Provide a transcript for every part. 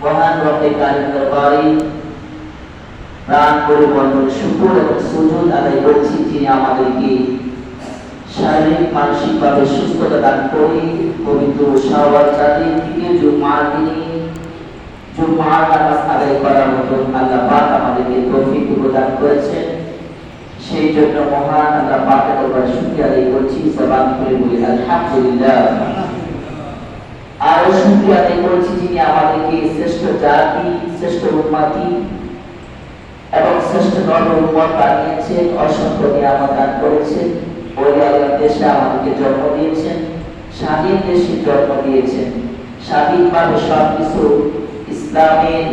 মহান রব্বে কারিম দরবারে প্রাণ পরিবর্তন শুকর এবং সুজুদ আদায় করছি, যিনি আমাদেরকে শারীরিক মানসিকভাবে সুস্থতা দান করে পবিত্র শাওয়াল চাঁদের দ্বিতীয় জুমার দিনে জুমার নামাজ আদায় করার মতো আল্লাহ পাক আমাদেরকে তৌফিক প্রদান করেছেন। সেই জন্য মহান আল্লাহ পাকের দরবারে শুকরিয়া আদায় করছি। জবান খুলে বলি আলহামদুলিল্লাহ। আর শুকরিয়া আদায় করছি যিনি আমাদেরকে শ্রেষ্ঠ জাতি, শ্রেষ্ঠ উম্মতি এবং শ্রেষ্ঠ নর উম্মত বানিয়েছেন, অসংখ্য নিয়ামত দান করেছেন। ওই আল্লাহর দেশে আমাদেরকে জন্ম দিয়েছেন, স্বাধীন দেশে জন্ম দিয়েছেন, স্বাধীনভাবে সবকিছু ইসলামের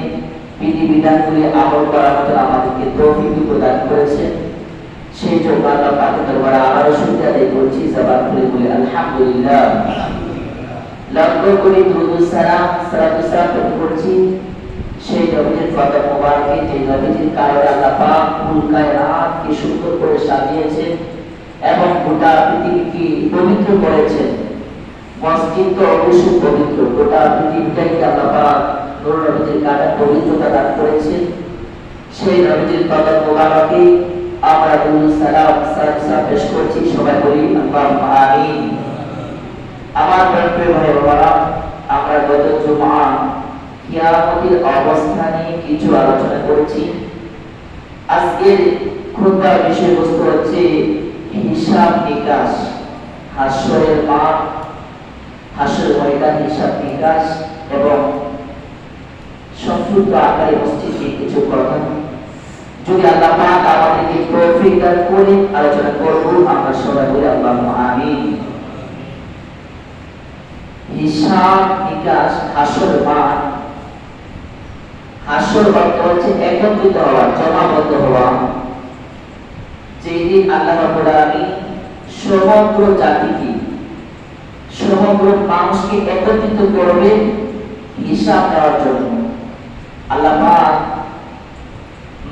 বিধিবিধানগুলি আমল করার মতো আমাদেরকে তৌফিক প্রদান করেছেন। সেই জন্য আল্লাহ পাকের দরবারে আবারও শুকরিয়া আদায় করছি। জবান খুলে বলি আলহামদুলিল্লাহ। লক্ষ কোটি দুরূদ সালাম সালাম করছি সেই নবীর ফাদা মোবারকে, যে নবীর কারণে আল্লাহ পাক কুল কায়নাতকে সুন্দর করে সাজিয়েছেন এবং গোটা পৃথিবীকে পবিত্র করেছেন। মসজিদ তো অবশ্যই পবিত্র, গোটা পৃথিবীটাকে আল্লাহ পাক নূর নবীর কারণে পবিত্রতা দান করেছেন। সেই নবীর ফাদা মোবারকে আমরা দুরূদ সালাম পেশ করছি। সবাই বলি আল্লাহুম্মা আমিন। আমার প্রিয় ভাই বোনেরা, আমরা গত জুমা কিয়ামতের অবস্থা নিয়ে কিছু আলোচনা করেছি। আজকের খুতবার বিষয়বস্তু হচ্ছে হিসাব নিকাশ, হাসরের মাঠ, হাসরের ময়দান, হিসাব নিকাশ এবং সংক্ষিপ্ত আকারে মসজিদে কিছু কথা। যদি আল্লাহ পাক আমাদেরকে তৌফিক দান করে আলোচনা করব, আমরা সবাই বলি আল্লাহুম্মা আমিন। হিসাব নিকাশ, হাসর মাঠ। হাসর অর্থ হচ্ছে একত্রিত হওয়া, জমাবদ্ধ হওয়া। যেদিন আল্লাহ রাব্বুল আলামিন সমগ্র জাতিকে, সমগ্র মানুষকে একত্রিত করবে হিসাব নেওয়ার জন্য। আল্লাহ পাক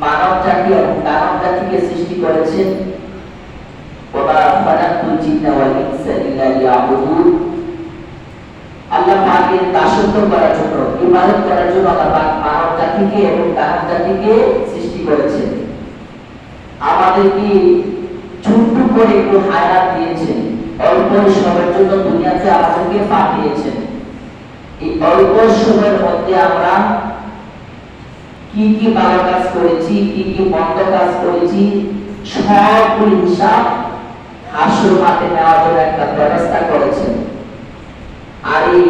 মানব জাতি এবং দানব জাতিকে সৃষ্টি করেছেন। ওয়া খালাকুল জিন্না ওয়াল ইনসা ইল্লা লিয়াবুদুন। আল্লাহ পাকের দাসত্ব করার জন্য, ইবাদত করার জন্য আল্লাহ পাক মানব জাতিকে এবং দানব জাতিকে সৃষ্টি করেছেন। আমাদেরকে ছোট্ট করে একটু হায়াত দিয়েছেন, অল্প সময়ের জন্য দুনিয়াতে আমাদেরকে পাঠিয়েছেন। এই অল্প সময়ের মধ্যে আমরা কি কি ভালো কাজ করেছি, কি কি মন্দ কাজ করেছি, সবগুলি হিসাব হাসর মাঠে নেওয়ার জন্য একটা ব্যবস্থা করেছেন। আর এই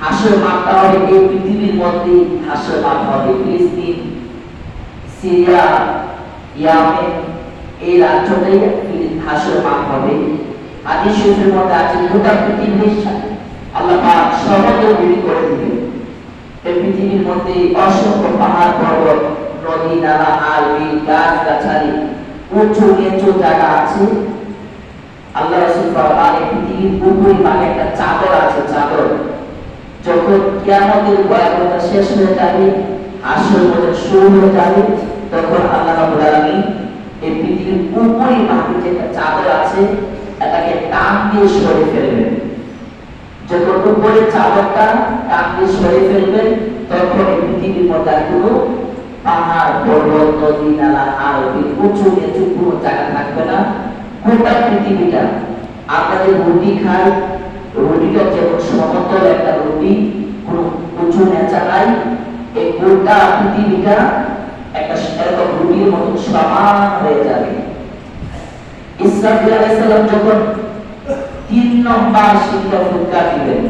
হাসর মাঠটা হবে এই পৃথিবীর মধ্যে, হাসর মাঠ হবে ফিলিস্তিন, সিরিয়া, ইয়েমেন, এই রাজ্যটাই হাসর মাঠ হবে। হাদিস শরীফের মধ্যে আছে গোটা পৃথিবীর আল্লাহ পাক সমগ্র বিলি করে দিবেন। এই পৃথিবীর মধ্যে অসংখ্য পাহাড় পর্বত, নদী নালা, খাল বিল, গাছ গাছালি, উঁচু নিচু জায়গা আছে। আল্লাহ রাসূল ফরমান, এই পৃথিবীর উপরে মানে একটা চাদর আছে, চাদর। যখন কিয়ামতের ভয়াবহতা শেষ হয়ে যাবে, হাসর ময়দান শুরু হয়ে যাবে, তখন আল্লাহ রাব্বুল আলামিন এই পৃথিবীর উপরে মানে যে একটা চাদর আছে, এটাকে টান দিয়ে সরিয়ে ফেলবেন। যখন উপরে চাদরটা টান দিয়ে সরিয়ে ফেলবেন, তখন এই পৃথিবীর মধ্যে কোনো পাহাড় পর্বত, নদী নালা, খাল বিল, উঁচু নিচু কোনো জায়গা থাকবে না। গোটা পৃথিবীটা, আমরা যে রুটি খাই, রুটিটা যেমন সমতল একটা রুটি, কোনো উঁচু নেচা নাই, এই গোটা পৃথিবীটা একটা এরকম রুটির মতো সমান হয়ে যাবে। ইসরাফিল আলাইহিস সালাম যখন 3 নম্বর শিখে ফুৎকার দিবেন,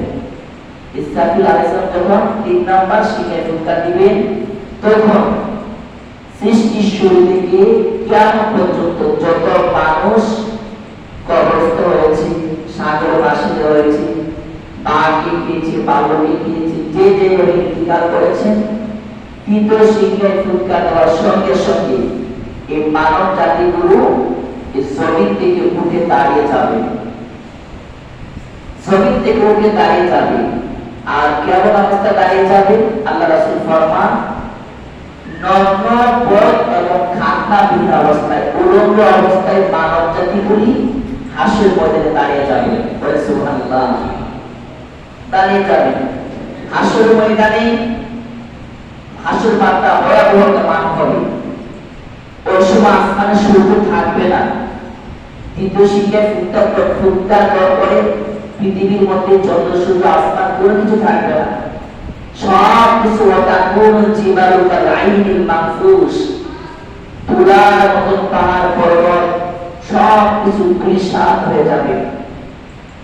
ইসরাফিল আলাইহিস সালাম যখন 3 নম্বর শিখে ফুৎকার দিবেন, তখন সৃষ্টির শুরু থেকে কিয়ামত পর্যন্ত যত মানুষ কবরস্থ হয়েছে, সাগর ভাসিত হয়েছে, বাঘকে খেয়েছে, বালুকে খেয়েছে, যে যে ইন্তিকাল করেছেন, তৃতীয় শিখায় ফুৎকার দেওয়ার সঙ্গে সঙ্গে এই মানব জাতিগুলো এই জমিন থেকে উঠে দাঁড়িয়ে যাবে, জমিন থেকে উঠে দাঁড়িয়ে যাবে। আর কেমন অবস্থা দাঁড়িয়ে যাবে? আল্লাহ রাসূল ফরমান, নগ্ন পথ এবং খাতনাবিহীন অবস্থায়, উলঙ্গ অবস্থায় মানব জাতিগুলি হাসর ময়দানে দাঁড়িয়ে যাবে। বলে সুবহানাল্লাহ। দাঁড়িয়ে যাবে হাসর ময়দানে। হাসর মাঠটা ভয়াবহ মান হবে। ওই সময় আসমানে সূর্য থাকবে না। দ্বিতীয় শিক্ষায় ফুৎকার দেওয়ার পরে পৃথিবীর মধ্যে চন্দ্র সূর্য আসমান কোনো কিছু থাকবে না। সব কিছু ওয়াতাকুন জিবালু কাল আইনিল মাহফুস, তুলার মতন পাহাড় পর্বত সব কিছু ধূলিসাৎ হয়ে যাবে।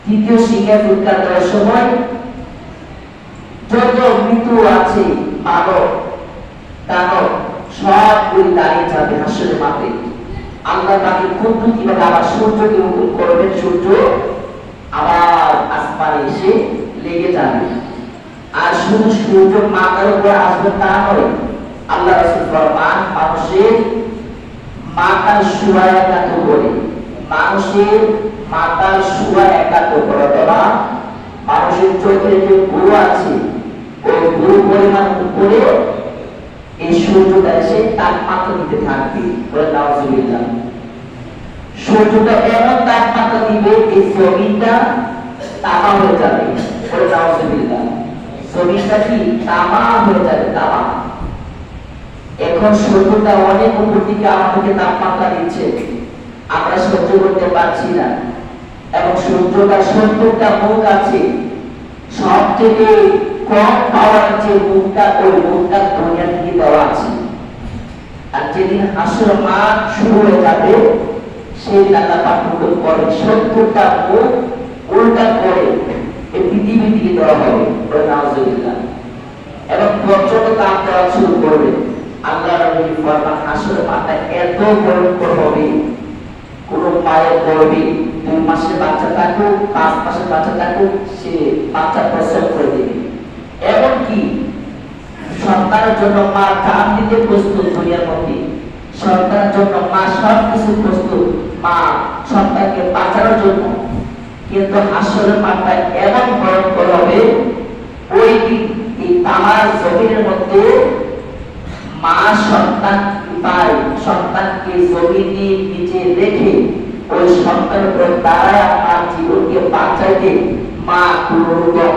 তৃতীয় শিক্ষায় ফুৎকার দেওয়ার সময় যত মৃত্যু আছে মানব দানব সবগুলি দাঁড়িয়ে যাবে হাসরের মাঠে। আল্লাহ তাকে কিভাবে আবার সূর্যকে হুকুম করবেন, সূর্য আবার আসমানে এসে লেগে যাবে। আর শুধু সূর্য মাথার উপর আসবে তা নয়, আল্লাহ রাসূল ফরমান মানুষের মাথার শোয়া একাত্র করে, মানুষের মাথার শোয়া একাত্র করে, অথবা মানুষের চোখের যে ভুরু আছে ওই ভুরু পরিমাণ উপরে এই সূর্যটা এসে তাপমাত্রা দিতে থাকবে। বলে নাউজুবিল্লাহ। সূর্যটা এমন তাপমাত্রা দিবে এই জমিনটা তামা হয়ে যাবে। বলে নাউজুবিল্লাহ। জমিনটা কি তামা হয়ে যাবে, তামা। এখন সূর্যটা অনেক উপর দিকে আমাদেরকে তাপমাত্রা দিচ্ছে, আমরা সহ্য করতে পারছি না। এবং সূর্যটা ৭০টা মুখ আছে, সবথেকে কম পাওয়ার যে মুখটা ওই মুখটা দুনিয়া থেকে দেওয়া আছে। আর যেদিন হাসর মাঠ শুরু হয়ে যাবে সেদিন আল্লাহ পাক হুকুম করে ৭০টা মুখ উল্টা করে এই পৃথিবীর দিকে দেওয়া হবে। নাউজুবিল্লাহ। এবং প্রচন্ড তাপ দেওয়া শুরু করবে। আল্লাহ নবী ফরমান হাসর মাঠটা এত ভয়ঙ্কর হবে, কোন মায়ের গর্ভে ২ মাসের বাচ্চা থাকুক ৫ মাসের বাচ্চা থাকুক সে বাচ্চা প্রসব করে দেবে। এমনকি সন্তানের জন্য মা জান দিতে প্রস্তুত, দুনিয়ার মধ্যে সন্তানের জন্য মা সব কিছু প্রস্তুত, মা সন্তানকে বাঁচানোর জন্য। কিন্তু হাসরের মাঠটা এমন ভয়ঙ্কর হবে, ওই দিন এই তামার জমিনের মধ্যে মা সন্তান পায়, সন্তানকে জমিনের নিচে রেখে ওই সন্তানের উপর দাঁড়ায় আমার জীবনকে বাঁচাইতে মা কোনো রকম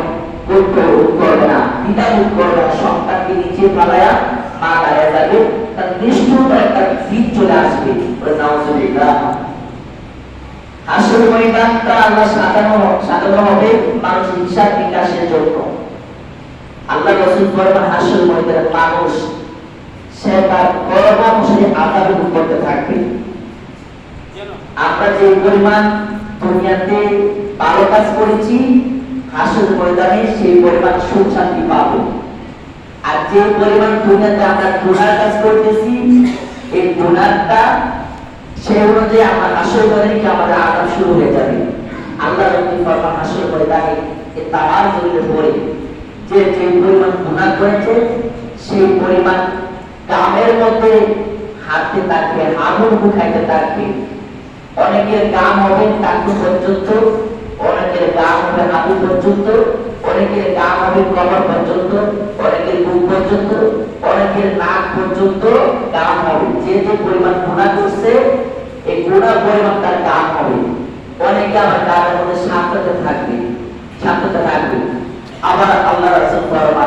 করবে না, দ্বিধাবোধ করবে না। সন্তানকে নিচে ফালায়া মা দাঁড়িয়ে যাবে, তার নিষ্ঠুর একটা দিক চলে আসবে। নাউজুবিল্লাহ। হাসরের ময়দানটা আল্লাহ সাজানো হবে মানুষের হিসাব বিকাশের জন্য। আল্লাহ রাসূল ফরমান হাসরের ময়দানে মানুষ সে তার কর্ম অনুসারে আযাব ভোগ করতে থাকবে। আমরা যে পরিমাণ দুনিয়াতে ভালো কাজ করেছি হাসরের ময়দানে সেই পরিমাণ সুখ শান্তি পাবো। আর যে পরিমাণ দুনিয়াতে আমরা গুনাহ কাজ করতেছি এই গুনাহটা সেই অনুযায়ী আমরা হাসরের ময়দানে আমাদের আযাব শুরু হয়ে যাবে। আল্লাহ রাসূল ফরমান হাসরের ময়দানে এই তামার জমিনের পরে যে যে পরিমাণ গুনাহ করেছে সেই পরিমাণ গামের মধ্যে হাঁটতে থাকবে, আগুন খাইতে থাকবে। অনেকের গাম হবে টাকু পর্যন্ত, অনেকের গাম হবে হাঁটু পর্যন্ত, অনেকের গাম হবে কমর পর্যন্ত, অনেকের বুক পর্যন্ত, অনেকের নাক পর্যন্ত গাম হবে। যে যে পরিমাণ গুনাহ করছে এই গুনাহ পরিমাণ তার গাম হবে। অনেকে আবার গামের মধ্যে শান্ততা থাকবে। আবার আল্লাহ রাসূল ফরমান